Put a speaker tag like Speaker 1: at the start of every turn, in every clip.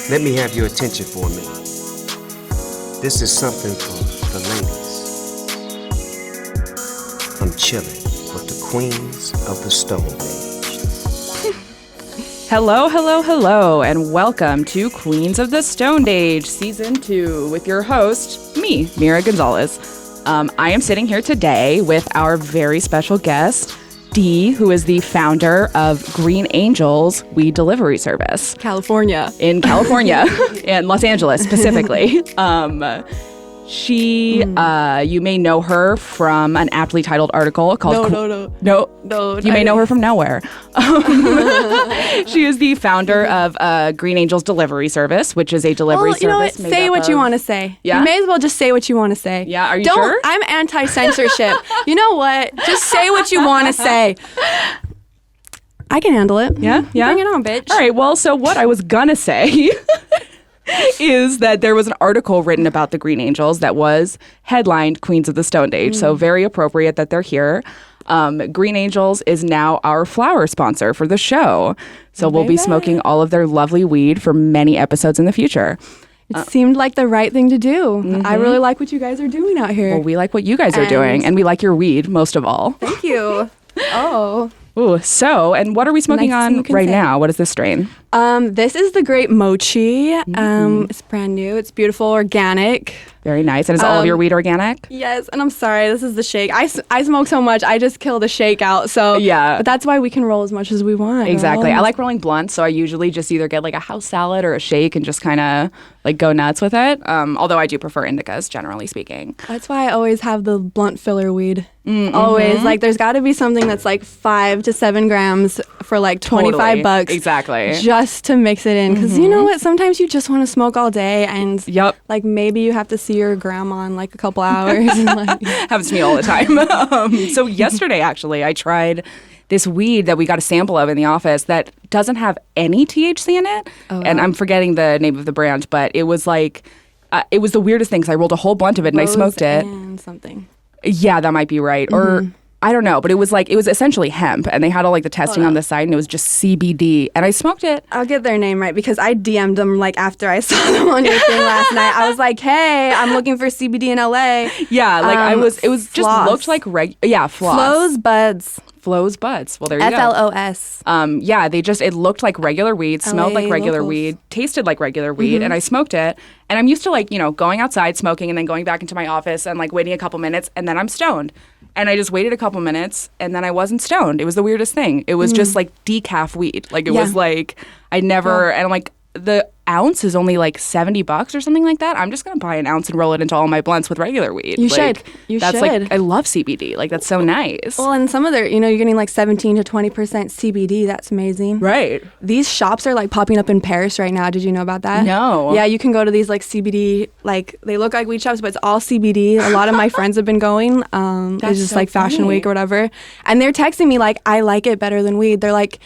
Speaker 1: Let me have your attention for a minute. This is something for the ladies. I'm chilling with the queens of the Stone Age.
Speaker 2: Hello, and welcome to Queens of the Stoned Age, Season 2, with your host, me, Mira Gonzalez. I am sitting here today with our very special guest, Dee, who is the founder of Green Angel's Weed Delivery Service. In California, in Los Angeles specifically. You may know her from an aptly titled article called...
Speaker 3: No.
Speaker 2: You may know her from nowhere. She is the founder of Green Angel's Delivery Service, which is a delivery service.
Speaker 3: You know what? Say what you want to say.
Speaker 2: Yeah?
Speaker 3: You may as well just say what you want to say.
Speaker 2: Yeah, are you sure?
Speaker 3: I'm anti-censorship. You know what? Just say what you want to say. I can handle it.
Speaker 2: Yeah?
Speaker 3: Bring it on, bitch.
Speaker 2: All right, well, so what I was gonna say... is that there was an article written about the Green Angels that was headlined Queens of the Stoned Age. So very appropriate that they're here. Green Angels is now our flower sponsor for the show. So we'll be smoking all of their lovely weed for many episodes in the future.
Speaker 3: It seemed like the right thing to do. Mm-hmm. I really like what you guys are doing out here.
Speaker 2: Well, we like what you guys are doing, and we like your weed most of all.
Speaker 3: Thank you. Oh.
Speaker 2: Ooh, so, and what are we smoking on right now? What is this strain?
Speaker 3: This is the Great Mochi. It's brand new. It's beautiful, organic.
Speaker 2: Very nice. And is all of your weed organic?
Speaker 3: Yes, and I'm sorry, this is the shake. I smoke so much, I just kill the shake out. So
Speaker 2: yeah,
Speaker 3: but that's why we can roll as much as we want.
Speaker 2: Exactly. I like rolling blunts, so I usually just either get like a house salad or a shake and just kind of like go nuts with it. Although I do prefer indicas, generally speaking.
Speaker 3: That's why I always have the blunt filler weed. Always. Like there's got to be something that's like 5 to 7 grams for like $25.
Speaker 2: Exactly.
Speaker 3: Just to mix it in. Because you know what? Sometimes you just want to smoke all day and like maybe you have to see your grandma in like a couple hours. And, like,
Speaker 2: happens to me all the time. So yesterday, actually, I tried this weed that we got a sample of in the office that doesn't have any THC in it. And I'm forgetting the name of the brand, but it was like, it was the weirdest thing because I rolled a whole blunt of it and I smoked it.
Speaker 3: And something.
Speaker 2: Yeah, that might be right. Or I don't know, but it was essentially hemp, and they had all like the testing on the side, and it was just CBD, and I smoked it.
Speaker 3: I'll get their name right because I DM'd them like after I saw them on your thing last night. I was like, hey, I'm looking for CBD in LA.
Speaker 2: Yeah, like it was
Speaker 3: Floss.
Speaker 2: just looked like floss. Flows Buds. Well, there you go.
Speaker 3: FLOS.
Speaker 2: Yeah, it looked like regular weed, smelled like regular weed, tasted like regular weed, and I smoked it. And I'm used to going outside smoking and then going back into my office and like waiting a couple minutes and then I'm stoned. And I just waited a couple minutes and then I wasn't stoned. It was the weirdest thing. It was just like decaf weed. Like it was like, and I'm like, the ounce is only like $70 or something like that. I'm just gonna buy an ounce and roll it into all my blunts with regular weed.
Speaker 3: You should.
Speaker 2: Like I love CBD. Like that's so nice.
Speaker 3: Well, and some of their, you're getting like 17 to 20% CBD. That's amazing.
Speaker 2: Right.
Speaker 3: These shops are like popping up in Paris right now. Did you know about that?
Speaker 2: No.
Speaker 3: Yeah, you can go to these like CBD, like they look like weed shops, but it's all CBD. A lot of my friends have been going. It's just so like Fashion Week or whatever, and they're texting me like, I like it better than weed. They're like,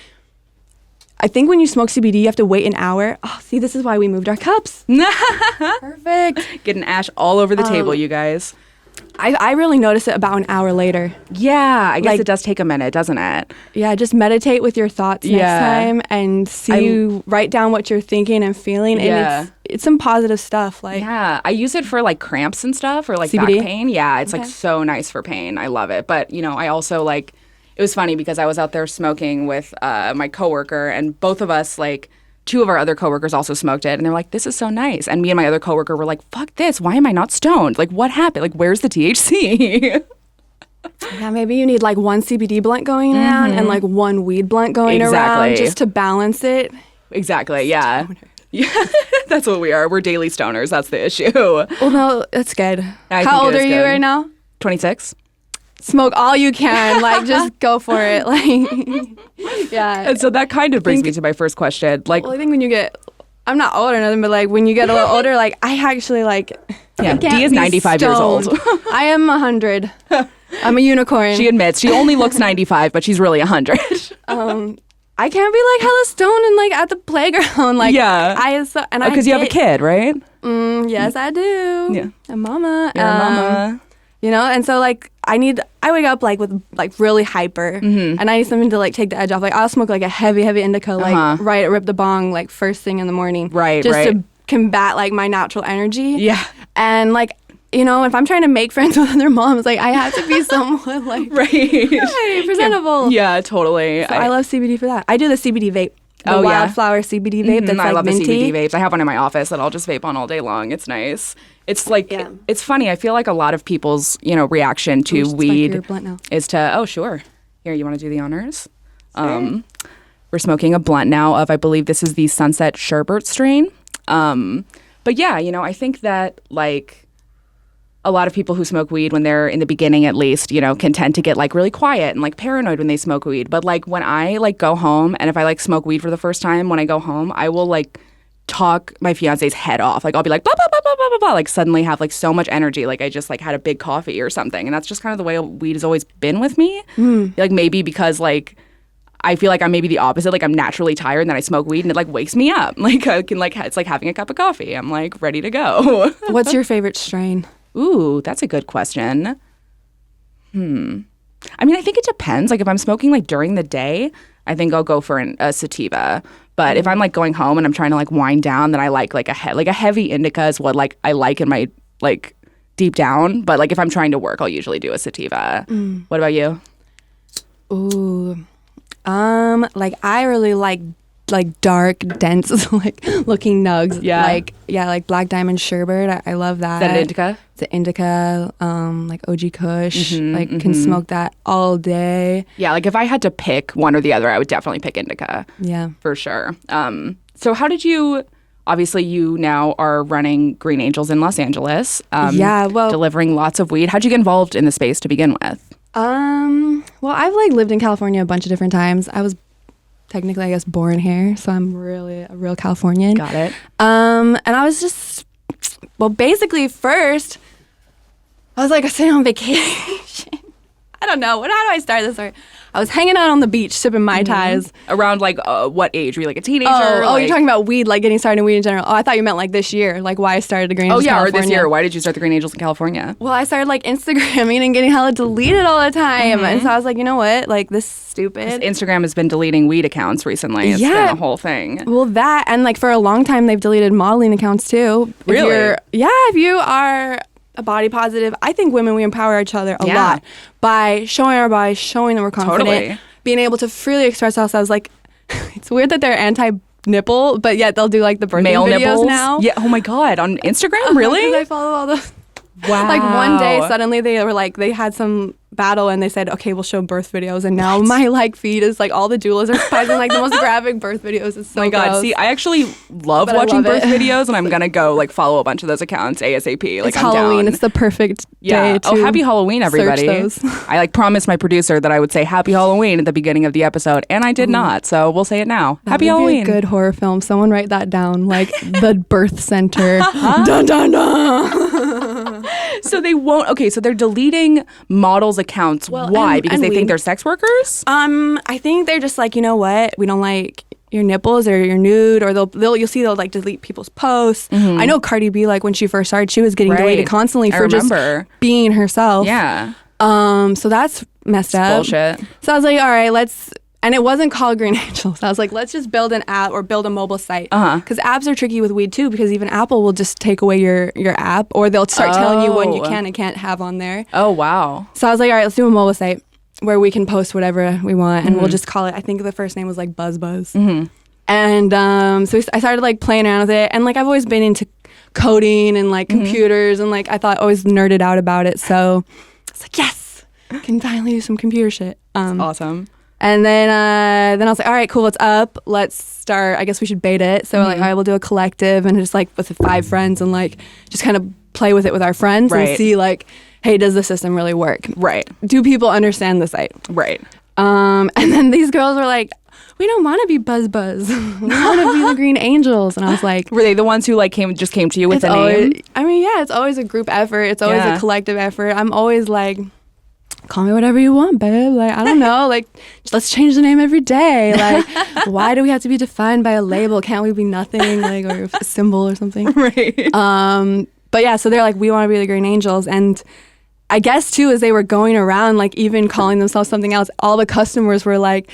Speaker 3: I think when you smoke CBD, you have to wait an hour. Oh, see, this is why we moved our cups. Perfect.
Speaker 2: Getting ash all over the table, you guys.
Speaker 3: I really notice it about an hour later.
Speaker 2: Yeah, I guess it does take a minute, doesn't it?
Speaker 3: Yeah, just meditate with your thoughts next time and write down what you're thinking and feeling. And it's some positive stuff. Like
Speaker 2: I use it for like cramps and stuff or like
Speaker 3: CBD?
Speaker 2: back pain. Yeah, it's like so nice for pain. I love it. But, I also like... It was funny because I was out there smoking with my coworker, and both of us, like, 2 of our other coworkers also smoked it, and they're like, this is so nice. And me and my other coworker were like, fuck this, why am I not stoned? Like, what happened? Like, where's the THC?
Speaker 3: Yeah, maybe you need like 1 CBD blunt going around and like 1 weed blunt going around just to balance it.
Speaker 2: Exactly, yeah. Yeah, that's what we are. We're daily stoners. That's the issue.
Speaker 3: Well, no, that's good. How old are you right now?
Speaker 2: 26.
Speaker 3: Smoke all you can, like just go for it, like yeah.
Speaker 2: And so that kind of brings me to my first question. Like,
Speaker 3: well, I think when you get, I'm not old or nothing, but like when you get a little older, like I actually like.
Speaker 2: Yeah, Dee is 95 years old.
Speaker 3: I am 100. I'm a unicorn.
Speaker 2: She admits she only looks 95, but she's really 100.
Speaker 3: I can't be like hella stoned and like at the playground, like
Speaker 2: because you have a kid, right?
Speaker 3: Yes, I do.
Speaker 2: Yeah,
Speaker 3: a mama.
Speaker 2: You're a mama.
Speaker 3: And so like I wake up like with like really hyper, and I need something to like take the edge off. Like I'll smoke like a heavy indica, like rip the bong like first thing in the morning, just to combat like my natural energy.
Speaker 2: Yeah,
Speaker 3: and like you know, if I'm trying to make friends with other moms, like I have to be somewhat like presentable.
Speaker 2: Yeah, totally.
Speaker 3: So I love CBD for that. I do the CBD vape. The wildflower CBD vape that's
Speaker 2: I
Speaker 3: like
Speaker 2: love
Speaker 3: minty.
Speaker 2: the CBD vapes. I have one in my office that I'll just vape on all day long. It's nice. It's like it's funny. I feel like a lot of people's reaction to weed is to sure. Here, you want to do the honors? Sure. We're smoking a blunt now of, I believe this is the Sunset Sherbet strain. But yeah, I think that like a lot of people who smoke weed when they're in the beginning, at least, can tend to get like really quiet and like paranoid when they smoke weed. But like when I like go home, and if I like smoke weed for the first time, when I go home, I will like talk my fiance's head off. Like I'll be like blah blah blah blah blah blah blah, like suddenly have like so much energy, like I just like had a big coffee or something. And that's just kind of the way weed has always been with me. Like maybe because like I feel like I'm maybe the opposite. Like I'm naturally tired, and then I smoke weed, and it like wakes me up. Like I can like it's like having a cup of coffee. I'm like ready to go.
Speaker 3: What's your favorite strain?
Speaker 2: Ooh, that's a good question. I mean, I think it depends. Like if I'm smoking like during the day, I think I'll go for a sativa. But if I'm like going home and I'm trying to like wind down, then I like a heavy indica is what like I like in my like deep down. But like if I'm trying to work, I'll usually do a sativa. What about you?
Speaker 3: Ooh, like I really like dark, dense, like looking nugs.
Speaker 2: Yeah.
Speaker 3: Like Black Diamond Sherbet. I love that.
Speaker 2: Is that an indica?
Speaker 3: It's an indica, like OG Kush. Can smoke that all day.
Speaker 2: Yeah, like if I had to pick one or the other, I would definitely pick indica.
Speaker 3: Yeah.
Speaker 2: For sure. So how did you, obviously you now are running Green Angels in Los Angeles. Delivering lots of weed. How'd you get involved in the space to begin with?
Speaker 3: Well, I've like lived in California a bunch of different times. I was technically, I guess, born here, so I'm really a real Californian.
Speaker 2: Got it.
Speaker 3: And I was just, basically first, I was like sitting on vacation. I don't know. How do I start this story? I was hanging out on the beach sipping Mai Tais.
Speaker 2: Around like what age? Were you like a teenager?
Speaker 3: Oh, you're talking about weed, like getting started in weed in general. Oh, I thought you meant like this year, like why I started the Green Angels in California.
Speaker 2: Or this year. Why did you start the Green Angels in California?
Speaker 3: Well, I started like Instagramming and getting hella deleted all the time. And so I was like, you know what? Like this is stupid.
Speaker 2: Instagram has been deleting weed accounts recently. It's been a whole thing.
Speaker 3: Well, that, and like for a long time, they've deleted modeling accounts too.
Speaker 2: Really?
Speaker 3: If you are a body positive, I think women, we empower each other a lot by showing our bodies, showing that we're confident, being able to freely express ourselves. Like, it's weird that they're anti-nipple, but yet they'll do like the birthing
Speaker 2: male
Speaker 3: videos
Speaker 2: nipples
Speaker 3: now.
Speaker 2: Yeah. Oh my God. On Instagram? Really?
Speaker 3: I follow all those.
Speaker 2: Wow.
Speaker 3: Like one day, suddenly they were like, they had some battle and they said, okay, we'll show birth videos. And now my like feed is like all the doulas are posting like the most graphic birth videos. It's so
Speaker 2: oh my God.
Speaker 3: gross.
Speaker 2: See, I actually love watching birth videos, and I'm going to go like follow a bunch of those accounts ASAP. Like
Speaker 3: it's Halloween. It's the perfect day to
Speaker 2: happy Halloween, everybody.
Speaker 3: Search those.
Speaker 2: I like promised my producer that I would say happy Halloween at the beginning of the episode, and I did not. So we'll say it now.
Speaker 3: That
Speaker 2: happy
Speaker 3: would
Speaker 2: Halloween.
Speaker 3: Be a good horror film. Someone write that down. Like the birth center. Dun dun dun.
Speaker 2: So they won't. Okay, so they're deleting models' accounts. Why? Because they think they're sex workers?
Speaker 3: I think they're just like, you know what? We don't like your nipples or your nude, or you'll see they'll like delete people's posts. I know Cardi B, like when she first started, she was getting deleted constantly for just being herself.
Speaker 2: Yeah.
Speaker 3: So that's messed up.
Speaker 2: Bullshit.
Speaker 3: So I was like, all right, and it wasn't called Green Angels. I was like, let's just build an app or build a mobile site. Because apps are tricky with weed too, because even Apple will just take away your app, or they'll start telling you when you can and can't have on there.
Speaker 2: Oh, wow.
Speaker 3: So I was like, all right, let's do a mobile site where we can post whatever we want, and we'll just call it, I think the first name was like Buzz. And so I started like playing around with it, and like I've always been into coding and like computers, and like I thought always nerded out about it. So it's like, yes, I can finally do some computer shit.
Speaker 2: That's awesome.
Speaker 3: And then I was like, all right, cool, what's up? Let's start. I guess we should beta it. So like, all right, we'll do a collective, and just like with 5 friends, and like just kind of play with it with our friends and see like, hey, does the system really work?
Speaker 2: Right.
Speaker 3: Do people understand the site?
Speaker 2: Right.
Speaker 3: And then these girls were like, we don't want to be Buzz. We want to be the Green Angels. And I was like,
Speaker 2: were they the ones who like came to you with the name?
Speaker 3: I mean, yeah, it's always a group effort. It's always a collective effort. I'm always like, call me whatever you want, babe. Like, I don't know. Like, let's change the name every day. Like, why do we have to be defined by a label? Can't we be nothing, like, or a symbol or something?
Speaker 2: Right.
Speaker 3: But yeah, so they're like, we want to be the Green Angels. And I guess too, as they were going around, like even calling themselves something else, all the customers were like,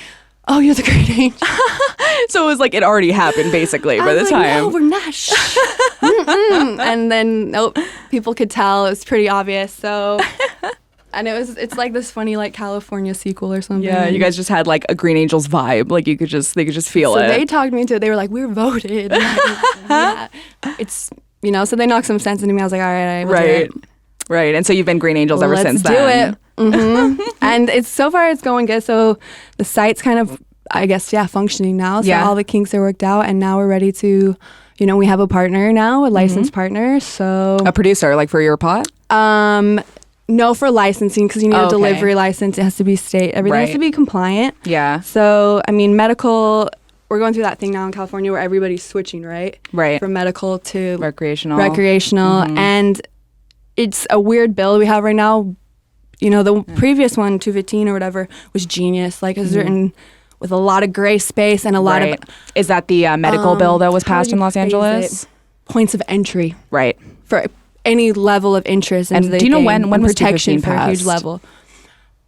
Speaker 3: "Oh, you're the great angel."
Speaker 2: So it was like it already happened basically by the
Speaker 3: like,
Speaker 2: time.
Speaker 3: No, we're not. And then nope, people could tell it was pretty obvious. So, and it's like this funny like California sequel or something.
Speaker 2: Yeah, you guys just had like a Green Angels vibe. Like they could just feel it.
Speaker 3: So they talked me into it. They were like, "We're voted." Yeah, it's so they knocked some sense into me. I was like, "All right, we'll do it."
Speaker 2: Right. And so you've been Green Angels ever since then.
Speaker 3: Let's do it. Mm-hmm. And so far it's going good. So the site's kind of, I guess, functioning now. So all the kinks are worked out, and now we're ready to, we have a partner now, a licensed partner. So
Speaker 2: a producer, like for your pot?
Speaker 3: No, for licensing, because you need a delivery license. It has to be state. Everything has to be compliant.
Speaker 2: Yeah.
Speaker 3: So I mean, medical. We're going through that thing now in California where everybody's switching, right?
Speaker 2: Right.
Speaker 3: From medical to
Speaker 2: recreational,
Speaker 3: and it's a weird bill we have right now. The previous one, 215 or whatever, was genius. Like, it's written with a lot of gray space and a lot of...
Speaker 2: Is that the medical bill that was passed in Los Angeles?
Speaker 3: Points of entry.
Speaker 2: Right.
Speaker 3: For any level of interest.
Speaker 2: And do you know when was
Speaker 3: protection for
Speaker 2: passed?
Speaker 3: a huge level?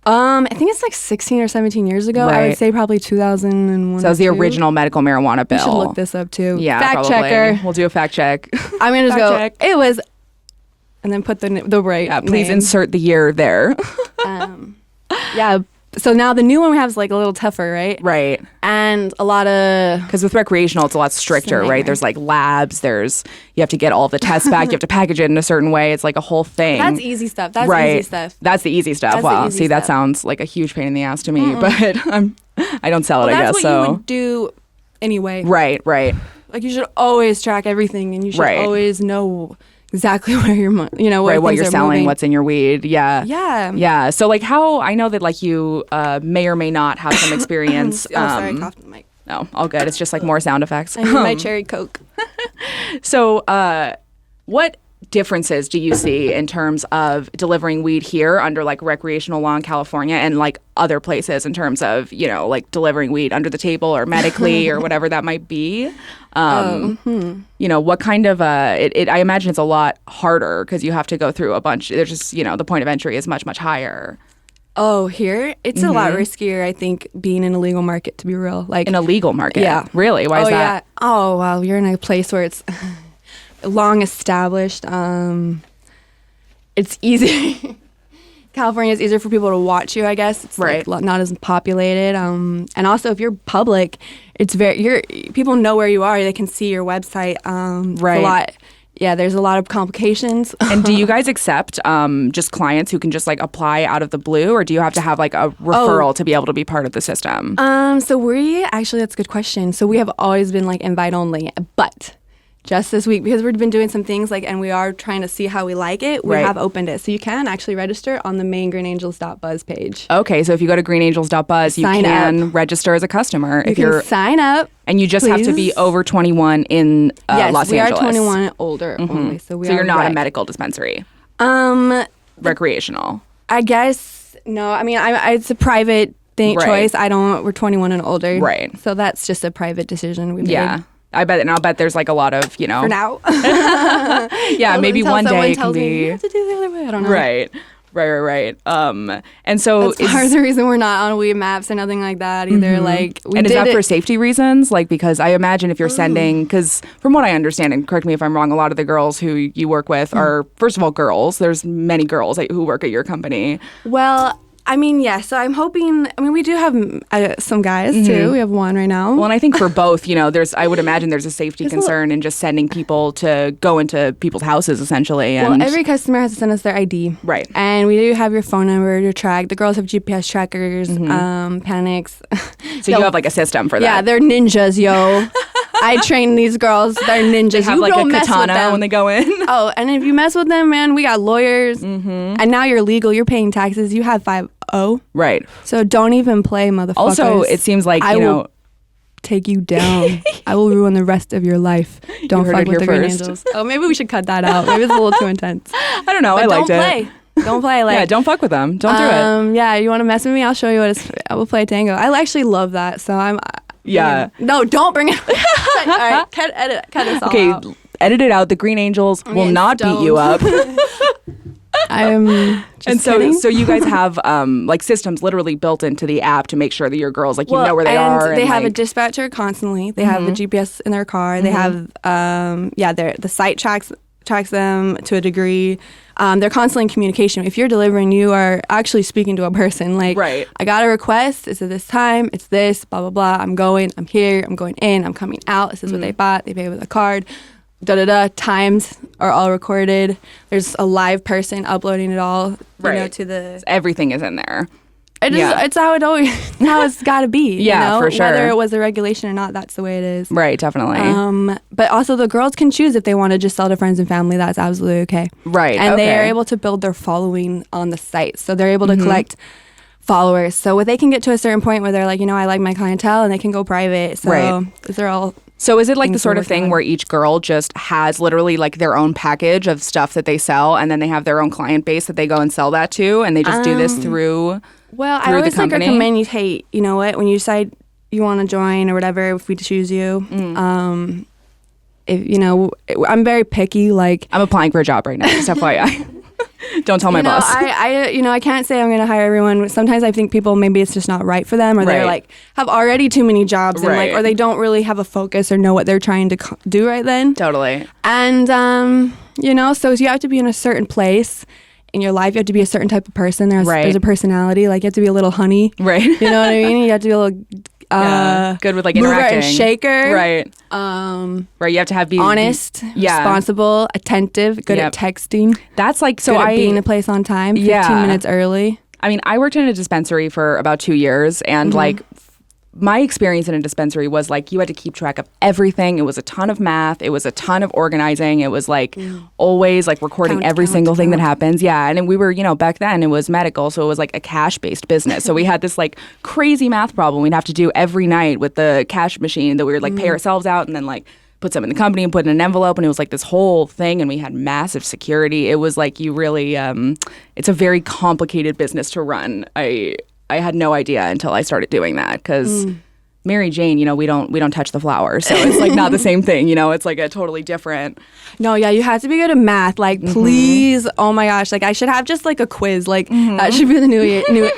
Speaker 3: I think it's like 16 or 17 years ago. I would say probably 2001.
Speaker 2: So that was the original medical marijuana bill.
Speaker 3: You should look this up too.
Speaker 2: Yeah,
Speaker 3: fact checker.
Speaker 2: We'll do a fact check.
Speaker 3: I'm gonna just go. Check. It was, and then put the right.
Speaker 2: Yeah, please
Speaker 3: name.
Speaker 2: insert the year there.
Speaker 3: Yeah. So now the new one we have is like a little tougher, right?
Speaker 2: Right.
Speaker 3: And a lot of...
Speaker 2: Because with recreational, it's a lot stricter, right? There's like labs, you have to get all the tests back, you have to package it in a certain way. It's like a whole thing.
Speaker 3: That's easy stuff. That's easy stuff.
Speaker 2: That's the easy stuff. Wow. See, that sounds like a huge pain in the ass to me, but I don't sell it, I guess.
Speaker 3: That's what you would do anyway.
Speaker 2: Right.
Speaker 3: Like you should always track everything, and you should always know exactly where your where
Speaker 2: what you're selling,
Speaker 3: moving.
Speaker 2: what's in your weed. Yeah. So like how I know that like you may or may not have some experience.
Speaker 3: Sorry, I coughed in the mic.
Speaker 2: No, all good. It's just like more sound effects.
Speaker 3: I need my cherry Coke.
Speaker 2: So what differences do you see in terms of delivering weed here under like recreational law in California and like other places in terms of like delivering weed under the table or medically or whatever that might be? What kind of I imagine it's a lot harder because you have to go through a bunch. There's just the point of entry is much higher.
Speaker 3: Oh, here it's a lot riskier. I think being in a legal market, to be real, like
Speaker 2: in a legal market.
Speaker 3: Yeah,
Speaker 2: really. Why is that?
Speaker 3: Yeah. Oh, well, you're in a place where it's long established. It's easy. California is easier for people to watch you, I guess. It's like not as populated. And also if you're public, it's people know where you are. They can see your website. There's a lot of complications.
Speaker 2: And do you guys accept just clients who can just like apply out of the blue, or do you have to have like a referral to be able to be part of the system?
Speaker 3: So that's a good question. So we have always been like invite only, but just this week, because we've been doing some things and we are trying to see how we like it, we have opened it. So you can actually register on the main greenangels.buzz page.
Speaker 2: Okay, so if you go to greenangels.buzz, you can register as a customer.
Speaker 3: You can sign up.
Speaker 2: And you just have to be over 21 in Los Angeles.
Speaker 3: Yes, we are 21 and older only. So
Speaker 2: you're not a medical dispensary? Recreational.
Speaker 3: I guess, no. I mean, it's a private choice. We're 21 and older.
Speaker 2: Right.
Speaker 3: So that's just a private decision we made.
Speaker 2: Yeah. I'll bet there's like a lot of,
Speaker 3: For now.
Speaker 2: Yeah, maybe one day it can be.
Speaker 3: You have to do the other way. I don't know.
Speaker 2: Right. And so
Speaker 3: that's part of the reason we're not on weed maps or nothing like that either. Like,
Speaker 2: is that for safety reasons? Like, because I imagine if you're sending, because from what I understand, and correct me if I'm wrong, a lot of the girls who you work with are, first of all, girls. There's many girls who work at your company.
Speaker 3: Well, I mean, yeah. So I'm hoping. I mean, we do have some guys too. We have one right now.
Speaker 2: Well, and I think for both, I would imagine there's a safety concern in just sending people to go into people's houses essentially. And
Speaker 3: well, every customer has to send us their ID,
Speaker 2: right?
Speaker 3: And we do have your phone number to track. The girls have GPS trackers, panics.
Speaker 2: So you have like a system for that.
Speaker 3: Yeah, they're ninjas, yo. I train these girls. They're ninjas.
Speaker 2: They have
Speaker 3: you
Speaker 2: like
Speaker 3: don't
Speaker 2: a
Speaker 3: mess
Speaker 2: katana
Speaker 3: with them
Speaker 2: when they go in.
Speaker 3: Oh, and if you mess with them, man, we got lawyers. And now you're legal. You're paying taxes. You have 5-0.
Speaker 2: Right.
Speaker 3: So don't even play, motherfuckers.
Speaker 2: Also, it seems like,
Speaker 3: I will take you down. I will ruin the rest of your life. Don't fuck with the Green Angels. Oh, maybe we should cut that out. Maybe it's a little too intense.
Speaker 2: I don't know.
Speaker 3: But
Speaker 2: I liked it.
Speaker 3: Don't play. Like,
Speaker 2: yeah, don't fuck with them. Don't do it.
Speaker 3: Yeah, you want to mess with me? I'll show you what it's. I will play tango. I actually love that. So I'm.
Speaker 2: Yeah.
Speaker 3: No, don't bring it. All right, cut this all out.
Speaker 2: Edit it out. The Green Angels will not beat you up.
Speaker 3: I'm just
Speaker 2: And
Speaker 3: kidding.
Speaker 2: so you guys have like systems literally built into the app to make sure that your girls, like, you know where they are.
Speaker 3: And they have a
Speaker 2: like,
Speaker 3: dispatcher constantly. They have the GPS in their car. They have the site tracks them to a degree. They're constantly in communication. If you're delivering, you are actually speaking to a person. Like,
Speaker 2: right.
Speaker 3: I got a request. It's at this time. It's this, blah, blah, blah. I'm going. I'm here. I'm going in. I'm coming out. This is what they bought. They pay with a card. Da-da-da. Times are all recorded. There's a live person uploading it all, to the...
Speaker 2: Everything is in there.
Speaker 3: It's how it always, how it's got to be.
Speaker 2: Yeah, for sure.
Speaker 3: Whether it was a regulation or not, that's the way it is.
Speaker 2: Right, definitely.
Speaker 3: But also the girls can choose if they want to just sell to friends and family. That's absolutely okay.
Speaker 2: Right.
Speaker 3: And they are able to build their following on the site. So they're able to collect followers. So they can get to a certain point where they're like, I like my clientele, and they can go private. So these are all...
Speaker 2: So is it like the sort of thing where each girl just has literally like their own package of stuff that they sell, and then they have their own client base that they go and sell that to, and they just do this through...
Speaker 3: Well, I always recommend you, hey, you know what? When you decide you want to join or whatever, if we choose you, I'm very picky. Like,
Speaker 2: I'm applying for a job right now, just FYI. Don't tell my boss.
Speaker 3: I can't say I'm going to hire everyone. Sometimes I think people, maybe it's just not right for them, or they're like have already too many jobs, and or they don't really have a focus or know what they're trying to do right then.
Speaker 2: Totally.
Speaker 3: And so you have to be in a certain place in your life. You have to be a certain type of person. There's a personality. Like, you have to be a little honey.
Speaker 2: Right.
Speaker 3: You know what I mean? You have to be a little
Speaker 2: good with like
Speaker 3: mover
Speaker 2: interacting.
Speaker 3: and shaker.
Speaker 2: Right. You have to be
Speaker 3: honest, responsible, attentive, good at texting.
Speaker 2: That's like, so
Speaker 3: good at being in a place on time, 15 minutes early.
Speaker 2: I mean, I worked in a dispensary for about 2 years, and like my experience in a dispensary was like you had to keep track of everything. It was a ton of math. It was a ton of organizing. It was like always like recording every single thing that happens. Yeah. And we were, back then it was medical. So it was like a cash-based business. So we had this like crazy math problem we'd have to do every night with the cash machine that we would like pay ourselves out and then like put some in the company and put in an envelope. And it was like this whole thing. And we had massive security. It was like you really, it's a very complicated business to run. I had no idea until I started doing that, because Mary Jane, we don't touch the flowers, so it's like not the same thing. It's like a totally different.
Speaker 3: No, yeah, you have to be good at math. Like, please, oh my gosh, like I should have just like a quiz. Like that should be the new the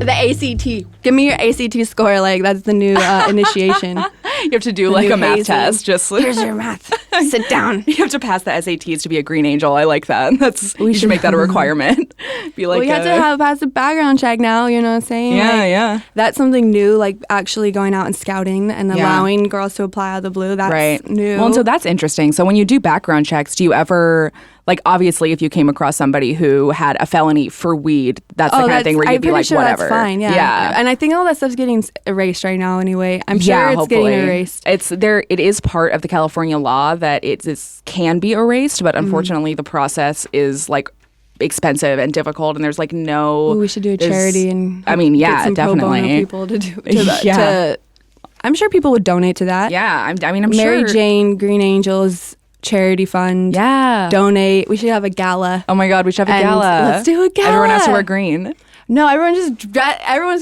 Speaker 3: ACT. Give me your ACT score. Like that's the new initiation.
Speaker 2: You have to do like a math test. Just
Speaker 3: here's your math. Sit down.
Speaker 2: You have to pass the SATs to be a green angel. I like that. You should make that a requirement. Be like,
Speaker 3: you have to pass a background check now. You know what I'm saying?
Speaker 2: Yeah,
Speaker 3: like,
Speaker 2: yeah.
Speaker 3: That's something new. Like actually going out and scouting and allowing girls to apply out of the blue. That's new.
Speaker 2: Well, and so that's interesting. So when you do background checks, do you ever, like, obviously if you came across somebody who had a felony for weed, that's the kind of thing where you'd be like, whatever.
Speaker 3: That's fine. Yeah. And I think all that stuff's getting erased right now anyway. I'm sure it's
Speaker 2: hopefully
Speaker 3: getting erased.
Speaker 2: It is part of the California law that it can be erased, but unfortunately the process is like expensive and difficult, and there's like no.
Speaker 3: Ooh, we should do a charity and.
Speaker 2: I mean,
Speaker 3: get some
Speaker 2: definitely.
Speaker 3: Pro bono people to do. I'm sure people would donate to that.
Speaker 2: Yeah, I'm
Speaker 3: Mary
Speaker 2: sure.
Speaker 3: Jane Green Angels charity fund.
Speaker 2: Yeah,
Speaker 3: donate. We should have a gala.
Speaker 2: Oh my God, we should have a gala.
Speaker 3: Let's do a gala.
Speaker 2: Everyone has to wear green.
Speaker 3: No, everyone's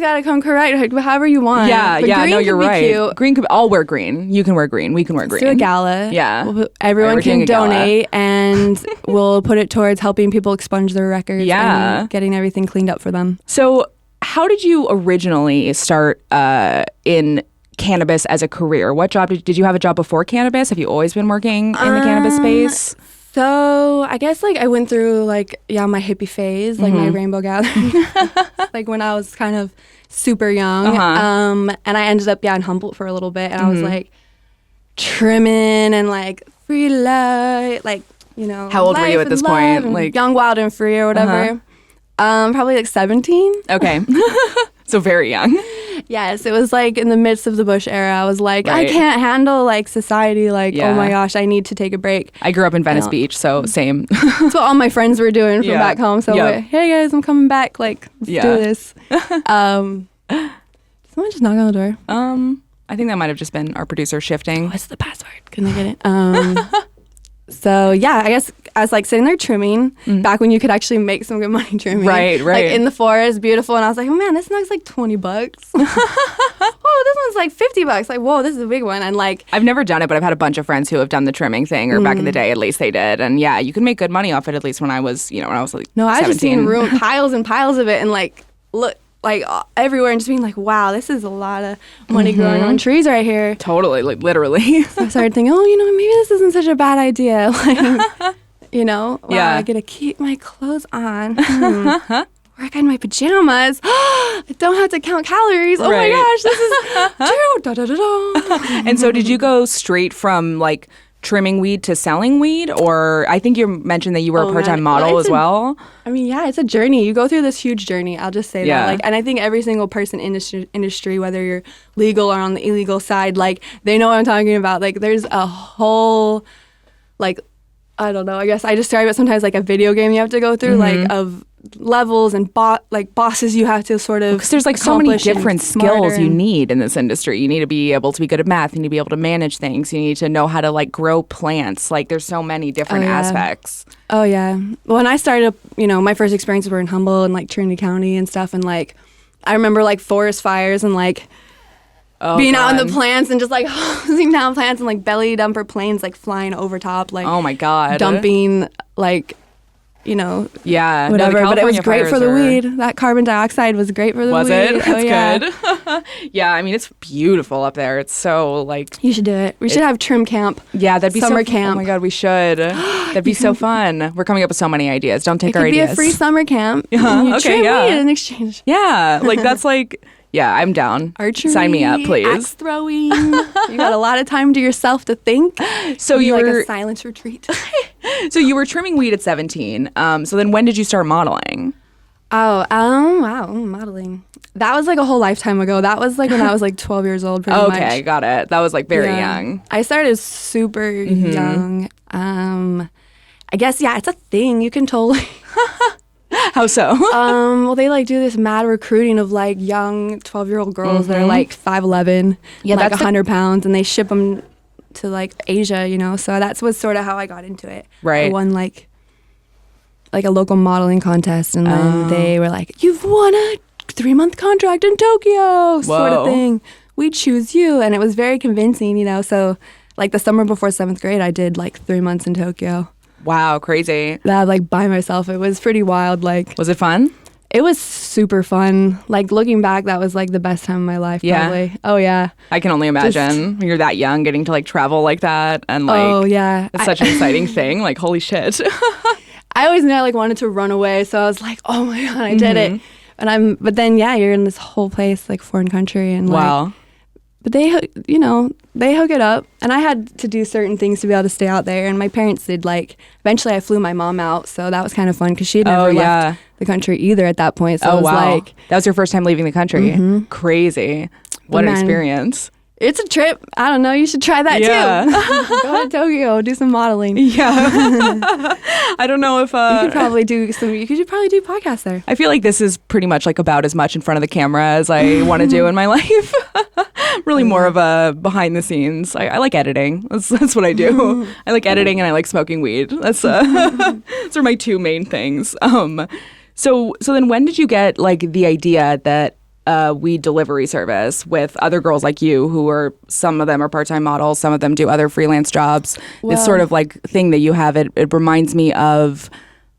Speaker 3: got to come correct, however you want.
Speaker 2: Yeah,
Speaker 3: but green
Speaker 2: no, you're
Speaker 3: could be
Speaker 2: right.
Speaker 3: Cute.
Speaker 2: Green could. I'll wear green. You can wear green. We can wear green.
Speaker 3: Let's do a gala.
Speaker 2: Yeah,
Speaker 3: everyone can donate, and we'll put it towards helping people expunge their records.
Speaker 2: Yeah,
Speaker 3: and getting everything cleaned up for them.
Speaker 2: So, how did you originally start in cannabis as a career? What job did you have a job before cannabis? Have you always been working in the cannabis space?
Speaker 3: So I guess like I went through like my hippie phase, like my rainbow gathering, like when I was kind of super young. And I ended up in Humboldt for a little bit, and I was like trimming and like free light, like
Speaker 2: How old were you at this point?
Speaker 3: Like young, wild, and free or whatever. Probably like 17.
Speaker 2: Okay. So very young.
Speaker 3: Yes, it was like in the midst of the Bush era. I was like, I can't handle like society. Like, oh my gosh, I need to take a break.
Speaker 2: I grew up in Venice Beach, so same.
Speaker 3: That's what all my friends were doing from back home. So, hey guys, I'm coming back. Like, let's do this. Someone just knock on the door.
Speaker 2: I think that might have just been our producer shifting.
Speaker 3: What's the password? Couldn't I get it? So yeah, I guess I was like sitting there trimming back when you could actually make some good money trimming.
Speaker 2: Right.
Speaker 3: Like in the forest, beautiful. And I was like, oh man, this looks like $20. oh, this one's like $50. Like, whoa, this is a big one. And like,
Speaker 2: I've never done it, but I've had a bunch of friends who have done the trimming thing, or back in the day, at least they did. And yeah, you can make good money off it, at least when I was, like,
Speaker 3: no, I
Speaker 2: 17.
Speaker 3: just seen piles and piles of it, and like, look, like everywhere, and just being like, wow, this is a lot of money growing on trees right here.
Speaker 2: Totally, like literally.
Speaker 3: So I started thinking, oh, maybe this isn't such a bad idea. Like, wow, I get to keep my clothes on. Work in my pajamas. I don't have to count calories. Oh my gosh, this is true. Da, da, da, da.
Speaker 2: And so did you go straight from like trimming weed to selling weed? Or I think you mentioned that you were a part-time model as well.
Speaker 3: I mean, yeah, it's a journey. You go through this huge journey. I'll just say that. Like, and I think every single person in this industry, whether you're legal or on the illegal side, like, they know what I'm talking about. Like, there's a whole, like, I don't know. I guess I describe it sometimes like a video game you have to go through, like, of levels and bosses you have to sort of,
Speaker 2: because there's like so many different skills you need in this industry. You need to be able to be good at math. You need to be able to manage things. You need to know how to like grow plants. Like, there's so many different aspects.
Speaker 3: Oh yeah. When I started, my first experiences were in Humboldt and like Trinity County and stuff, and like I remember like forest fires and like being out in the plants and just like hosing down plants, and like belly dumper planes like flying over top, like,
Speaker 2: oh my God,
Speaker 3: dumping like, whatever.
Speaker 2: No,
Speaker 3: but it was great for the weed. That carbon dioxide was great for the weed.
Speaker 2: Was it? That's
Speaker 3: good.
Speaker 2: Yeah, I mean, it's beautiful up there. It's so like,
Speaker 3: you should do it. We should have trim camp.
Speaker 2: Yeah, that'd be
Speaker 3: summer camp.
Speaker 2: Oh my God, we should. That'd be so fun. We're coming up with so many ideas. Don't take our ideas.
Speaker 3: It could be a free summer camp. You
Speaker 2: okay,
Speaker 3: trim weed in exchange.
Speaker 2: Yeah, like that's like. Yeah, I'm down.
Speaker 3: Archery,
Speaker 2: sign me up, please.
Speaker 3: Axe throwing. You got a lot of time to yourself to think.
Speaker 2: So you
Speaker 3: like
Speaker 2: were
Speaker 3: a silence retreat.
Speaker 2: So you were trimming weed at 17. So then when did you start modeling?
Speaker 3: Oh, wow, modeling. That was like a whole lifetime ago. That was like when I was like 12 years old, pretty much.
Speaker 2: Okay, got it. That was like very young.
Speaker 3: I started super young. I guess, yeah, it's a thing. You can totally...
Speaker 2: How so?
Speaker 3: Well, they like do this mad recruiting of like young 12-year-old girls that are like 5'11", like 100 pounds, and they ship them to like Asia, So that was sort of how I got into it.
Speaker 2: Right.
Speaker 3: I won like a local modeling contest, and then they were like, "You've won a 3-month contract in Tokyo," sort of thing. We choose you, and it was very convincing, So like the summer before 7th grade, I did like 3 months in Tokyo.
Speaker 2: Wow, crazy.
Speaker 3: That like by myself. It was pretty wild. Like,
Speaker 2: was it fun?
Speaker 3: It was super fun. Like, looking back, that was like the best time of my life, probably. Oh yeah.
Speaker 2: I can only imagine when you're that young, getting to like travel like that, and like,
Speaker 3: oh yeah,
Speaker 2: it's such an exciting thing. Like, holy shit.
Speaker 3: I always knew I like wanted to run away, so I was like, oh my God, I did it. But then yeah, you're in this whole place, like foreign country, and
Speaker 2: wow.
Speaker 3: But they hook it up, and I had to do certain things to be able to stay out there. And my parents did eventually I flew my mom out, so that was kind of fun because she had never left the country either at that point. So it was like,
Speaker 2: that was your first time leaving the country. Crazy. What an experience.
Speaker 3: It's a trip. I don't know. You should try that too. Go to Tokyo, do some modeling.
Speaker 2: Yeah. I don't know if
Speaker 3: you could probably do podcasts there.
Speaker 2: I feel like this is pretty much like about as much in front of the camera as I want to do in my life. Really more of a behind the scenes. I like editing. That's what I do. I like editing and I like smoking weed. Those are my two main things. So then when did you get like the idea that weed delivery service with other girls like you, who are, some of them are part-time models, some of them do other freelance jobs, this sort of like thing that you have, it reminds me of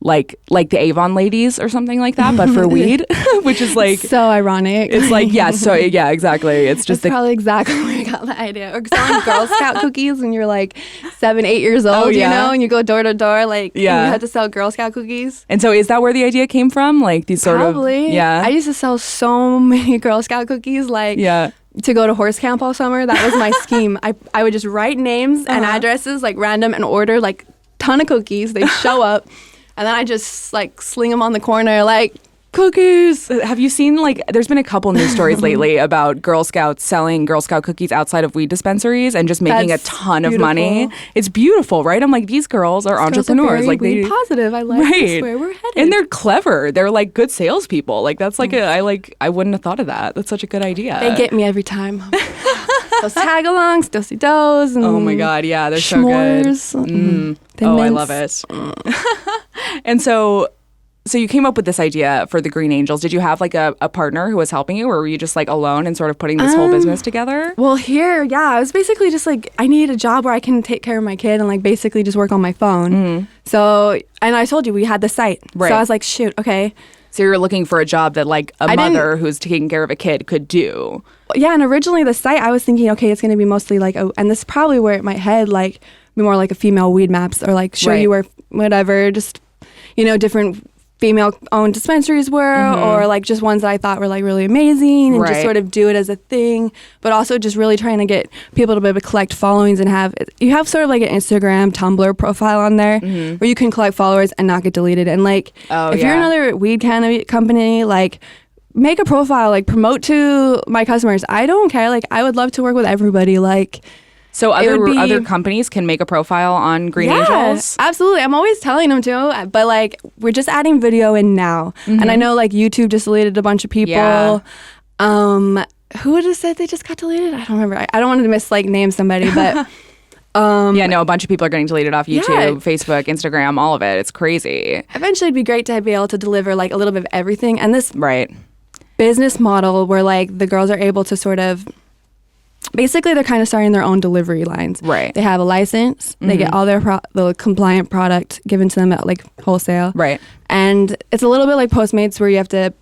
Speaker 2: like the Avon ladies or something like that, but for weed, which is like
Speaker 3: so ironic.
Speaker 2: It's like, yeah, exactly. It's just
Speaker 3: probably exactly where I got the idea. Or selling Girl Scout cookies when you're like 7, 8 years old, and you go door to door, like, and you have to sell Girl Scout cookies.
Speaker 2: And so is that where the idea came from? Like these sort
Speaker 3: probably.
Speaker 2: of, yeah.
Speaker 3: I used to sell so many Girl Scout cookies, like, to go to horse camp all summer. That was my scheme. I would just write names and addresses, like random, and order like ton of cookies. They show up. And then I just like sling them on the corner like cookies.
Speaker 2: Have you seen there's been a couple news stories lately about Girl Scouts selling Girl Scout cookies outside of weed dispensaries and just making a ton of money. It's beautiful, right? I'm like, these girls are entrepreneurs.
Speaker 3: Like, weed positive. I like this where we're headed.
Speaker 2: And they're clever. They're like good salespeople. Like that's like I wouldn't have thought of that. That's such a good idea.
Speaker 3: They get me every time. Those tag-alongs, do-si-dos.
Speaker 2: Oh my God, yeah, they're
Speaker 3: s'mores.
Speaker 2: so good. I love it. And so So you came up with this idea for the Green Angels. Did you have like a partner who was helping you, or were you just like alone and sort of putting this whole business together?
Speaker 3: Well, I was basically just like, I need a job where I can take care of my kid and like basically just work on my phone. So, and I told you we had the site.
Speaker 2: Right.
Speaker 3: So I was like, shoot, okay.
Speaker 2: So you're looking for a job that like a mother who's taking care of a kid could do.
Speaker 3: Yeah, and originally the site, I was thinking, okay, it's going to be mostly like, and this is probably where it might head, like be more like a female weed maps, or like show you where whatever, just, different female-owned dispensaries were, or like just ones that I thought were like really amazing, and just sort of do it as a thing, but also just really trying to get people to be able to collect followings and you have sort of like an Instagram, Tumblr profile on there where you can collect followers and not get deleted. And like, if you're another weed company, like make a profile, like promote to my customers. I don't care. Like I would love to work with everybody. Like,
Speaker 2: so other companies can make a profile on Green Angels?
Speaker 3: Absolutely. I'm always telling them to, but like we're just adding video in now. And I know like YouTube just deleted a bunch of people.
Speaker 2: Yeah.
Speaker 3: Who would have said they just got deleted? I don't remember. I don't want to name somebody, but
Speaker 2: a bunch of people are getting deleted off YouTube, Facebook, Instagram, all of it. It's crazy.
Speaker 3: Eventually it'd be great to be able to deliver like a little bit of everything. And this business model where like the girls are able to sort of, basically, they're kind of starting their own delivery lines.
Speaker 2: Right.
Speaker 3: They have a license. They get all their the compliant product given to them at like wholesale.
Speaker 2: Right.
Speaker 3: And it's a little bit like Postmates, where you have to,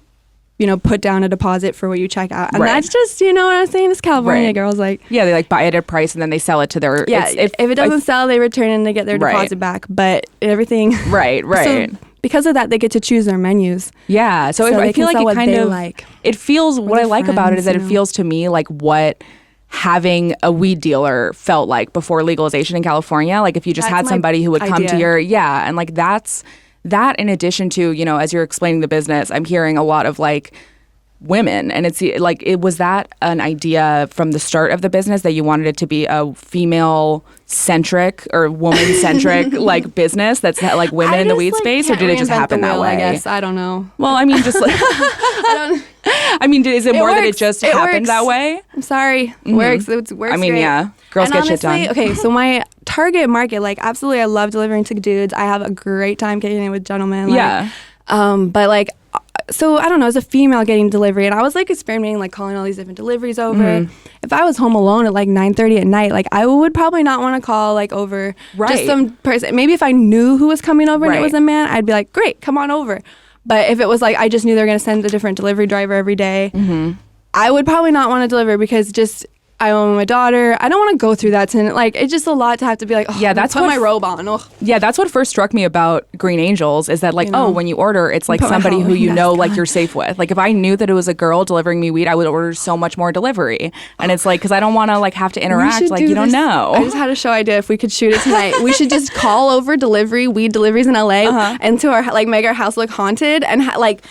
Speaker 3: put down a deposit for what you check out. And that's just, what I'm saying? It's California girls. Like,
Speaker 2: yeah, they like buy it at a price and then they sell it to their.
Speaker 3: Yeah. If it doesn't sell, they return and they get their deposit back. But everything.
Speaker 2: Right.
Speaker 3: So because of that, they get to choose their menus.
Speaker 2: Yeah. So I feel like it kind of like. It feels what I like about it is that it feels to me like what having a weed dealer felt like before legalization in California. Like if you just had somebody who would come to your, and like that in addition to, as you're explaining the business, I'm hearing a lot of like women, and it's like, was that an idea from the start of the business that you wanted it to be a female centric or woman centric like business that's like women in the weed space, or did it just happen that way?
Speaker 3: I guess I don't know.
Speaker 2: Well, I mean, just like is it more that it just happened that way?
Speaker 3: I'm sorry. It works. It works.
Speaker 2: I mean,
Speaker 3: great.
Speaker 2: Girls
Speaker 3: and
Speaker 2: get
Speaker 3: honestly,
Speaker 2: shit done.
Speaker 3: Okay, so my target market, like, absolutely, I love delivering to dudes. I have a great time getting in with gentlemen. Like, but like, so I don't know, as a female getting delivery, and I was like experimenting, like calling all these different deliveries over. If I was home alone at like 9:30 at night, like I would probably not want to call like over just some person. Maybe if I knew who was coming over and it was a man, I'd be like, great, come on over. But if it was like I just knew they were going to send a different delivery driver every day, I would probably not want to deliver, because just I own my daughter. I don't want to go through that. Like, it's just a lot to have to be like, that's put my robe on. Ugh.
Speaker 2: Yeah, that's what first struck me about Green Angels, is that like, when you order, it's like somebody who like you're safe with. Like if I knew that it was a girl delivering me weed, I would order so much more delivery. And it's like, because I don't want to like have to interact. Like you don't know.
Speaker 3: I just had a show idea. If we could shoot it tonight, we should just call over weed deliveries in LA and to our like make our house look haunted, and and like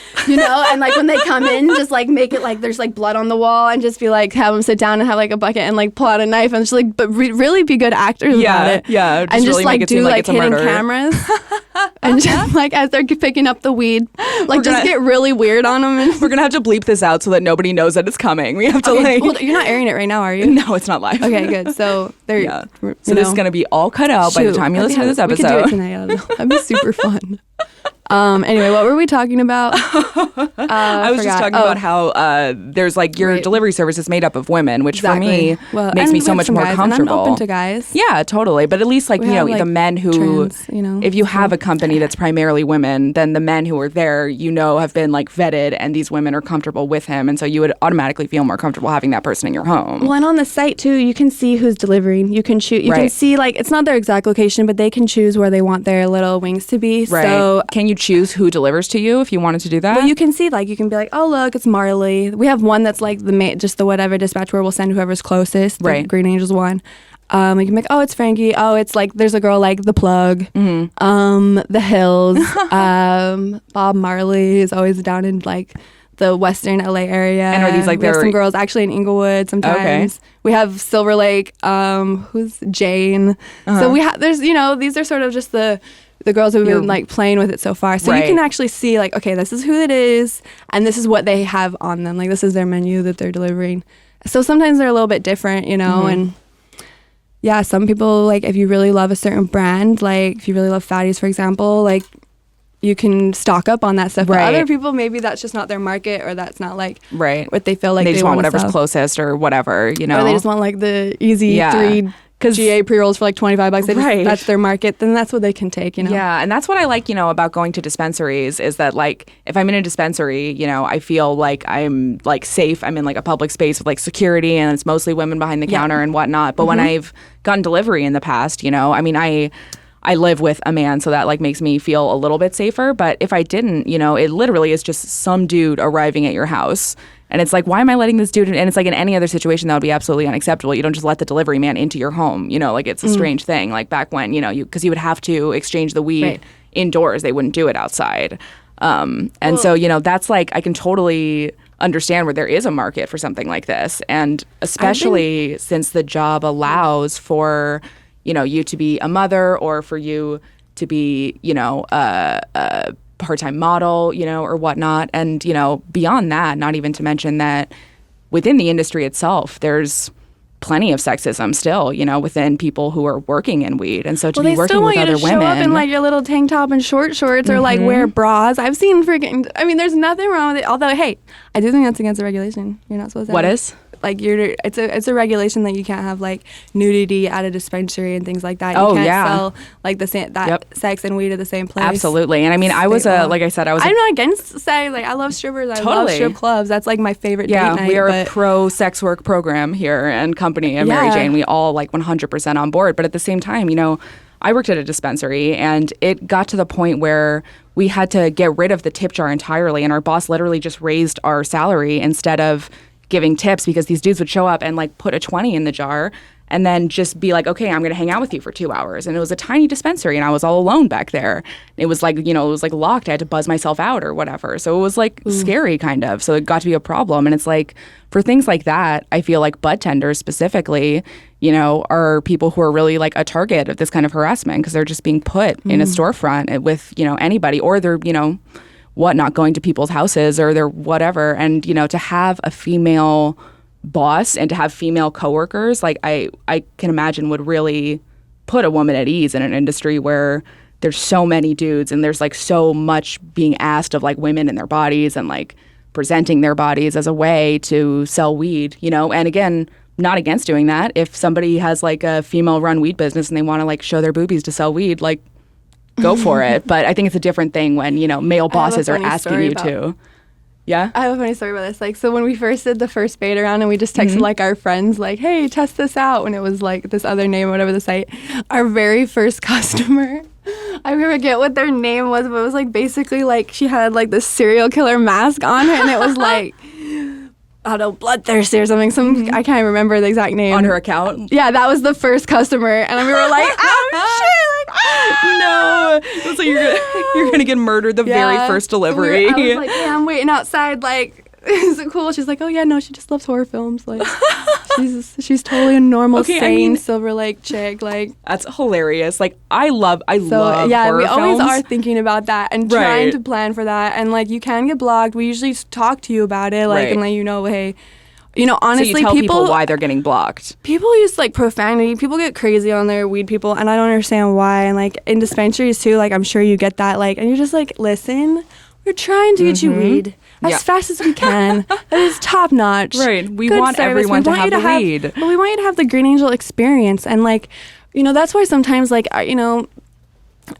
Speaker 3: when they come in, just like make it like there's like blood on the wall, and just be like have them sit down and have like a bucket and like pull out a knife, and just like really be good actors about it.
Speaker 2: Yeah,
Speaker 3: and just
Speaker 2: really
Speaker 3: like do like hidden cameras and just like as they're picking up the weed, like just get really weird on them. And
Speaker 2: we're gonna have to bleep this out so that nobody knows that it's coming. We have to
Speaker 3: well, you're not airing it right now, are you?
Speaker 2: No, it's not live.
Speaker 3: Okay, good. So there.
Speaker 2: So this is gonna be all cut out by the time you listen to this episode.
Speaker 3: We could do it tonight. I don't know. That'd be super fun. Anyway, what were we talking about?
Speaker 2: I was just talking about how there's like your delivery service is made up of women, which for me makes me so much more comfortable.
Speaker 3: And I'm open to guys.
Speaker 2: Yeah, totally. But at least like, like the men who, if you have a company that's primarily women, then the men who are there, have been like vetted, and these women are comfortable with him. And so you would automatically feel more comfortable having that person in your home.
Speaker 3: Well, and on the site too, you can see who's delivering. You can choose. You can see like, it's not their exact location, but they can choose where they want their little wings to be.
Speaker 2: Right.
Speaker 3: So
Speaker 2: can you choose who delivers to you if you wanted to do that?
Speaker 3: Well, you can see, like, you can be like, oh, look, it's Marley. We have one that's like just the whatever dispatch where we'll send whoever's closest. The Green Angels one. We can be like, oh, it's Frankie. Oh, it's like, there's a girl like The Plug. The Hills. Bob Marley is always down in like the Western LA area. And
Speaker 2: are these like
Speaker 3: we have some girls actually in Inglewood sometimes. Okay. We have Silver Lake. Who's Jane? So we have, there's, these are sort of just the girls who've been like playing with it so far. So you can actually see like, okay, this is who it is, and this is what they have on them. Like this is their menu that they're delivering. So sometimes they're a little bit different, and yeah, some people, like if you really love a certain brand, like if you really love Fatties, for example, like you can stock up on that stuff.
Speaker 2: Right.
Speaker 3: But other people, maybe that's just not their market, or that's not like what they feel like
Speaker 2: they just want whatever's
Speaker 3: sell.
Speaker 2: closest or whatever, you know.
Speaker 3: Or they just want like the easy 3 GA pre-rolls for like $25. That's their market. Then that's what they can take, you know.
Speaker 2: Yeah, and that's what I like, you know, about going to dispensaries is that like if I'm in a dispensary, you know, I feel like I'm like safe. I'm in like a public space with like security, and it's mostly women behind the counter and whatnot. But when I've gotten delivery in the past, you know, I mean, I live with a man, so that like makes me feel a little bit safer. But if I didn't, you know, it literally is just some dude arriving at your house. And it's like, why am I letting this dude in? And it's like in any other situation, that would be absolutely unacceptable. You don't just let the delivery man into your home. You know, like it's a strange thing. Like back when, you know, because you would have to exchange the weed indoors. They wouldn't do it outside. And so, you know, that's like, I can totally understand where there is a market for something like this. And especially since the job allows for, you know, you to be a mother or for you to be, you know, a part-time model, you know, or whatnot. And, you know, beyond that, not even to mention that within the industry itself, there's plenty of sexism still, you know, within people who are working in weed. And so to be working with other women. They still want you to show up in like your
Speaker 3: little tank top and short shorts or like wear bras. I've seen I mean, there's nothing wrong with it. Although, hey, I do think that's against the regulation. You're not supposed to.
Speaker 2: What is?
Speaker 3: Like it's a regulation that you can't have like nudity at a dispensary and things like that. You can't sell like the same sex and weed at the same place.
Speaker 2: Absolutely. And I mean, like I said, I'm
Speaker 3: not against sex. Like I love strippers. I love strip clubs. That's like my favorite date night.
Speaker 2: We are a pro sex work program here and company at Mary Jane. We all like 100% on board. But at the same time, you know, I worked at a dispensary and it got to the point where we had to get rid of the tip jar entirely. And our boss literally just raised our salary instead of giving tips, because these dudes would show up and like put a 20 in the jar and then just be like, okay, I'm going to hang out with you for 2 hours. And it was a tiny dispensary and I was all alone back there. It was like, you know, it was like locked. I had to buzz myself out or whatever. So it was like scary kind of. So it got to be a problem. And it's like, for things like that, I feel like bud tenders specifically, you know, are people who are really like a target of this kind of harassment, because they're just being put in a storefront with, you know, anybody, or they're, you know, not going to people's houses or they're whatever. And, you know, to have a female boss and to have female coworkers, like I can imagine would really put a woman at ease in an industry where there's so many dudes and there's like so much being asked of like women and their bodies and like presenting their bodies as a way to sell weed, you know. And again, not against doing that. If somebody has like a female run weed business and they want to like show their boobies to sell weed, like go for it. But I think it's a different thing when, you know, male bosses are asking you to. Yeah?
Speaker 3: I have a funny story about this. Like, so when we first did the first beta round and we just texted like our friends, like, hey, test this out, when it was like this other name or whatever the site, our very first customer, I forget what their name was, but it was like basically like she had like this serial killer mask on her and it was like, I don't know, bloodthirsty or something. I can't remember the exact name.
Speaker 2: On her account?
Speaker 3: Yeah, that was the first customer. And we were like, oh, shit. Like,
Speaker 2: no. It was like you're gonna get murdered the very first delivery.
Speaker 3: I was like, yeah, I'm waiting outside. Like, is it cool? She's like, oh, yeah, no, she just loves horror films. Like, she's totally a normal, sane Silver Lake chick. Like,
Speaker 2: that's hilarious. Like, I love horror
Speaker 3: we always
Speaker 2: films.
Speaker 3: are thinking about that and trying to plan for that. And like, you can get blocked. We usually talk to you about it, like, and let you know, hey, you know, honestly,
Speaker 2: so you tell people why they're getting blocked.
Speaker 3: People use like profanity. People get crazy on their weed people, and I don't understand why. And like in dispensaries too, like I'm sure you get that. Like, and you're just like, listen, we're trying to get you weed as fast as we can. That is top notch.
Speaker 2: Right. We want everyone to have the weed.
Speaker 3: But we want you to have the Green Angel experience, and like, you know, that's why sometimes like you know,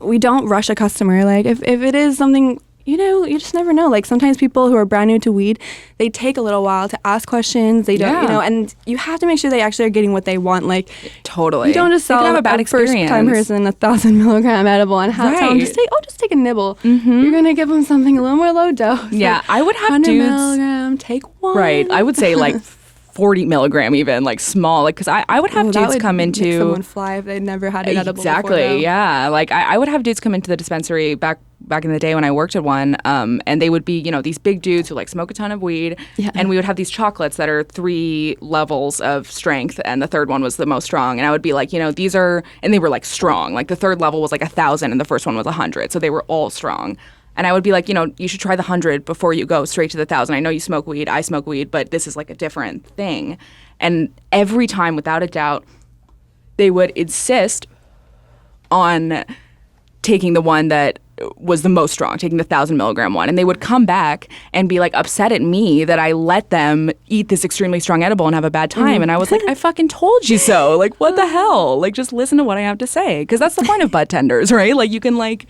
Speaker 3: we don't rush a customer. Like if it is something, you know, you just never know. Like sometimes people who are brand new to weed, they take a little while to ask questions. They don't, you know, and you have to make sure they actually are getting what they want. Like,
Speaker 2: totally.
Speaker 3: You don't just sell
Speaker 2: have a bad experience.
Speaker 3: First-time person 1,000 milligram edible and have tell them just take a nibble. You're gonna give them something a little more low dose.
Speaker 2: Yeah,
Speaker 3: like
Speaker 2: I would have
Speaker 3: 100
Speaker 2: dudes
Speaker 3: milligram, take one.
Speaker 2: Right, I would say like 40 milligram even, like small, like, because I would have dudes come into...
Speaker 3: make someone fly if they'd never had an edible before.
Speaker 2: Exactly, yeah. Like, I would have dudes come into the dispensary back in the day when I worked at one, and they would be, you know, these big dudes who, like, smoke a ton of weed, and we would have these chocolates that are 3 levels of strength, and the third one was the most strong, and I would be like, you know, these are... And they were, like, strong. Like, the third level was, like, 1,000, and the first one was 100, so they were all strong. And I would be like, you know, you should try the 100 before you go straight to the 1,000. I know you smoke weed, I smoke weed, but this is, like, a different thing. And every time, without a doubt, they would insist on taking the one that was the most strong, taking the 1,000 milligram one. And they would come back and be like upset at me that I let them eat this extremely strong edible and have a bad time. And I was like, I fucking told you so. Like, what the hell? Like, just listen to what I have to say. Because that's the point of bud tenders, right? Like, you can like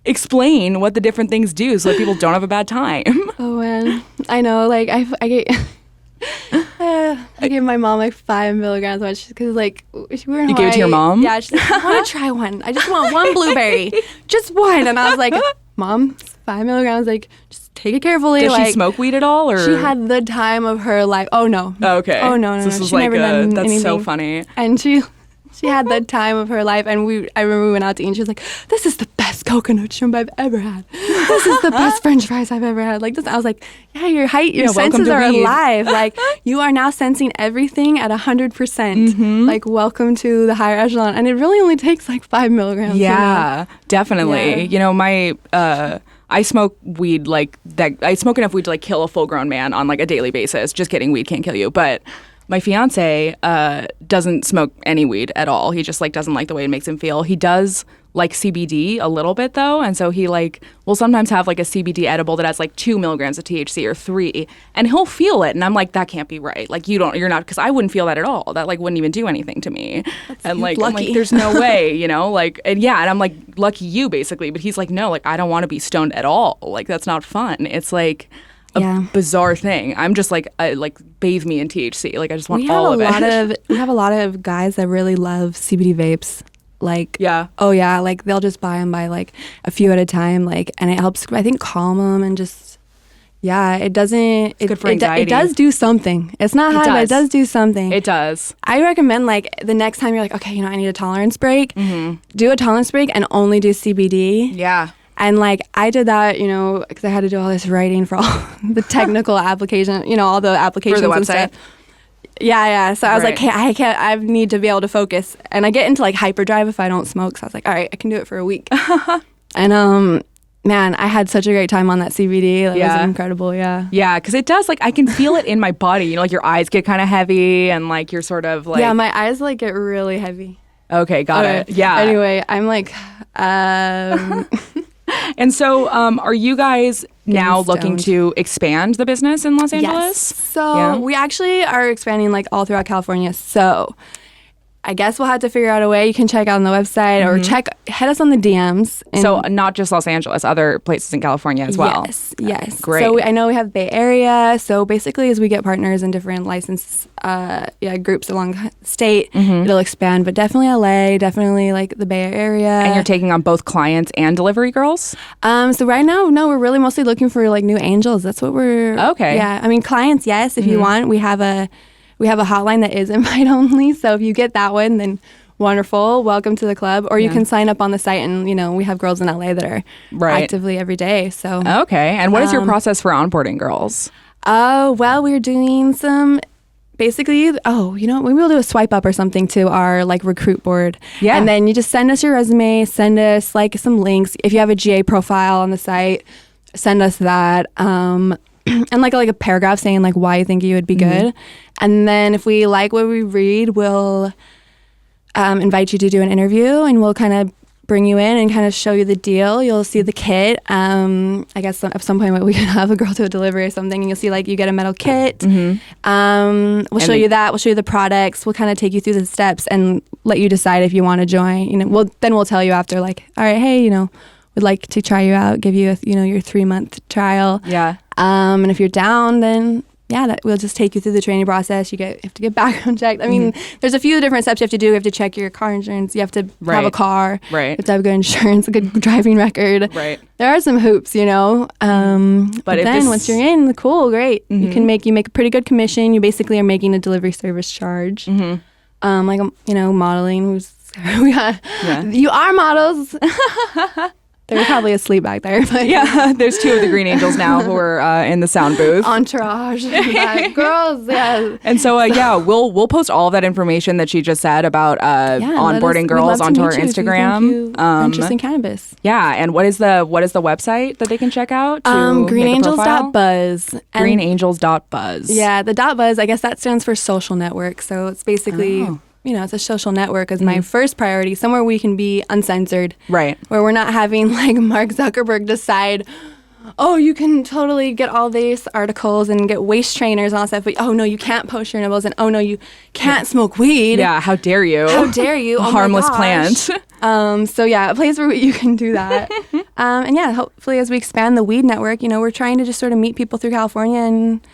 Speaker 2: explain what the different things do so that people don't have a bad time.
Speaker 3: Oh man, I know. Like I get. I gave my mom like 5 milligrams much because like we were in Hawaii.
Speaker 2: You gave it to your mom?
Speaker 3: Yeah, she's like, I want to try one. I just want one blueberry, just one. And I was like, Mom, 5 milligrams. Like, just take it carefully.
Speaker 2: Does
Speaker 3: like,
Speaker 2: she smoke weed at all? Or
Speaker 3: she had the time of her life. Oh no.
Speaker 2: Okay.
Speaker 3: Oh no.
Speaker 2: So this was
Speaker 3: she never done
Speaker 2: that's
Speaker 3: anything.
Speaker 2: so funny.
Speaker 3: And she had the time of her life, and I remember we went out to eat, and she was like, "This is the best coconut shrimp I've ever had. This is the best French fries I've ever had." Like this, I was like, "Yeah, your senses are alive. Like you are now sensing everything at 100%. Like welcome to the higher echelon." And it really only takes like 5 milligrams.
Speaker 2: Yeah, definitely.
Speaker 3: Yeah.
Speaker 2: You know, my I smoke weed like that. I smoke enough weed to like kill a full-grown man on like a daily basis. Just kidding, weed can't kill you, but. My fiance doesn't smoke any weed at all. He just like doesn't like the way it makes him feel. He does like CBD a little bit though, and so he like will sometimes have like a CBD edible that has like 2 milligrams of THC or 3, and he'll feel it, and I'm like, that can't be right. Like you're not, because I wouldn't feel that at all. That like wouldn't even do anything to me. And like, I'm like, there's no way, you know, like, and yeah, and I'm like, lucky you basically. But he's like, no, like I don't want to be stoned at all. Like that's not fun. It's like. Bizarre thing. I'm just like bathe me in THC. Like I just want all of it.
Speaker 3: We have a lot of guys that really love CBD vapes. Like like they'll just buy them by like a few at a time. Like and it helps. I think calm them and just it doesn't. It's
Speaker 2: good for anxiety.
Speaker 3: It does do something. It's not high, but it does do something.
Speaker 2: It does.
Speaker 3: I recommend like the next time you're like, okay, you know, I need a tolerance break. Do a tolerance break and only do CBD.
Speaker 2: Yeah.
Speaker 3: And, like, I did that, you know, because I had to do all this writing for all the technical application, you know, all the applications
Speaker 2: for the
Speaker 3: and
Speaker 2: website.
Speaker 3: stuff. Yeah. So I was like, hey, I need to be able to focus. And I get into, like, hyperdrive if I don't smoke. So I was like, all right, I can do it for a week. And, man, I had such a great time on that CBD. It was incredible, yeah.
Speaker 2: Yeah, because it does, like, I can feel it in my body. You know, like, your eyes get kind of heavy and, like, you're sort of, like...
Speaker 3: Yeah, my eyes, like, get really heavy.
Speaker 2: Okay, got it. Yeah.
Speaker 3: Anyway, I'm like...
Speaker 2: And so are you guys now looking to expand the business in Los Angeles?
Speaker 3: Yes. So we actually are expanding like all throughout California. So I guess we'll have to figure out a way. You can check out on the website or head us on the DMs.
Speaker 2: So not just Los Angeles, other places in California as well.
Speaker 3: Yes.
Speaker 2: Great.
Speaker 3: So I know we have Bay Area. So basically as we get partners in different license groups along the state, it'll expand. But definitely LA, definitely like the Bay Area.
Speaker 2: And you're taking on both clients and delivery girls?
Speaker 3: So right now, no, we're really mostly looking for like new angels. That's what we're...
Speaker 2: Okay.
Speaker 3: Yeah. I mean, clients, yes, if you want. We have a hotline that is invite only. So if you get that one, then wonderful. Welcome to the club. Or you can sign up on the site, and, you know, we have girls in LA that are actively every day. So
Speaker 2: okay. And what is your process for onboarding girls?
Speaker 3: Well, we're doing some... Basically, you know, maybe we'll do a swipe up or something to our like recruit board. Yeah. And then you just send us your resume, send us like some links. If you have a GA profile on the site, send us that. And like a paragraph saying like why you think you would be good. And then if we like what we read, we'll invite you to do an interview, and we'll kind of bring you in and kind of show you the deal. You'll see the kit. I guess at some point we could have a girl to a delivery or something, and you'll see like you get a metal kit. We'll show you that. We'll show you the products. We'll kind of take you through the steps and let you decide if you want to join. You know, then we'll tell you after like, all right, hey, you know, we'd like to try you out, give you your 3-month trial.
Speaker 2: Yeah.
Speaker 3: And if you're down, then we'll just take you through the training process. You have to get background checked. I mean, there's a few different steps you have to do. You have to check your car insurance. You have to have a car.
Speaker 2: Right.
Speaker 3: You have to have good insurance, a good driving record.
Speaker 2: Right.
Speaker 3: There are some hoops, you know. But then once you're in, cool, great. You make a pretty good commission. You basically are making a delivery service charge. Like modeling. You are models. They're probably asleep back there. But
Speaker 2: yeah, there's 2 of the Green Angels now who are in the sound booth.
Speaker 3: Entourage, girls, yeah.
Speaker 2: And so, we'll post all of that information that she just said about onboarding girls onto our Instagram.
Speaker 3: Interest in cannabis.
Speaker 2: Yeah, and what is the website that they can check out?
Speaker 3: Greenangels.buzz.
Speaker 2: Greenangels.buzz.
Speaker 3: Yeah, the .buzz. I guess that stands for social network. So it's basically it's a social network is my first priority, somewhere we can be uncensored.
Speaker 2: Right.
Speaker 3: Where we're not having like Mark Zuckerberg decide, oh, you can totally get all these articles and get waist trainers and all that stuff, but oh no, you can't post your nibbles, and oh no, you can't smoke weed.
Speaker 2: Yeah, how dare you?
Speaker 3: How dare you? Oh
Speaker 2: harmless
Speaker 3: my gosh.
Speaker 2: plant.
Speaker 3: So yeah, a place where you can do that. And yeah, hopefully as we expand the weed network, we're trying to just sort of meet people through California and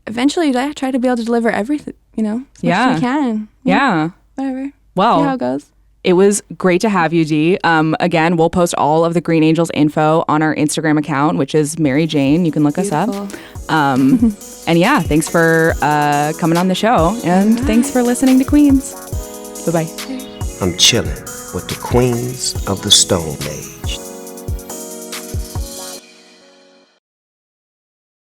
Speaker 3: eventually try to be able to deliver everything, as much as we can.
Speaker 2: Yeah.
Speaker 3: Whatever.
Speaker 2: Well,
Speaker 3: see how it goes.
Speaker 2: It was great to have you, Dee. Again, we'll post all of the Green Angels info on our Instagram account, which is Mary Jane. You can look us up. And yeah, thanks for coming on the show. And thanks for listening to Queens. Bye-bye.
Speaker 1: I'm chilling with the queens of the Stone Age.